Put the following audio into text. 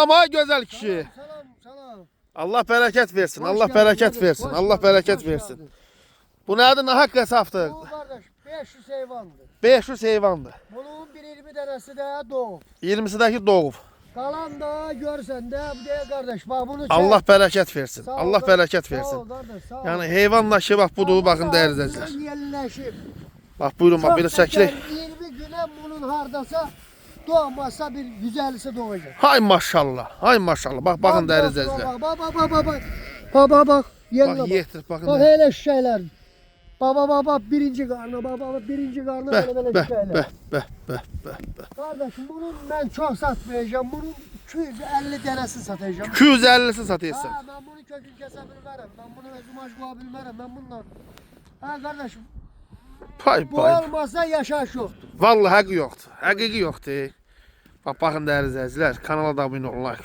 Ama güzel kişi. Salam. Allah bereket versin. Hoş Allah geldin bereket kardeş, versin. hoş Allah geldin, bereket hoş versin. geldin. Bu nedir? Nahak hesaptır. Bu kardeş 500 heyvandı. 500 heyvandı. Bunun bir 20 tanesi de doğum. 20'sideki doğum. Kalan da görsen de bu de kardeş bak bunu çek. Allah bereket versin. Sağ ol Allah kardeş, bereket Sağ ol versin. kardeş sağ ol. Yani heyvanla şey bak budur bakın değerli izleyiciler. Yerleşim. Bak buyurun bak bir de çekilir. 20 güne bunun hardasa doğmazsa bir güzelisi doğacak. Hay maşallah. Hay maşallah. Bak bakın değerli izleyiciler. Bak. Yerine Bak yetir Bak bakın. hele şeyler. Baba birinci karnı birinci karnı Beh böyle beh şeyler. beh. Kardeşim bunun ben çok satmayacağım. Bunun 250 tanesi satacağım. 250'si satıyorsun. Ha ben bunu kökün kesebilmem. Ben bunu özümaş koyabilmem. Ben bundan. Ha kardeşim Pay bu pay. olmasa yaşaş yoktur. Vallahi hakkı yoktu. Hakiki yoktu. Bak bakın değerli izleyiciler. Kanala da abone olun. Like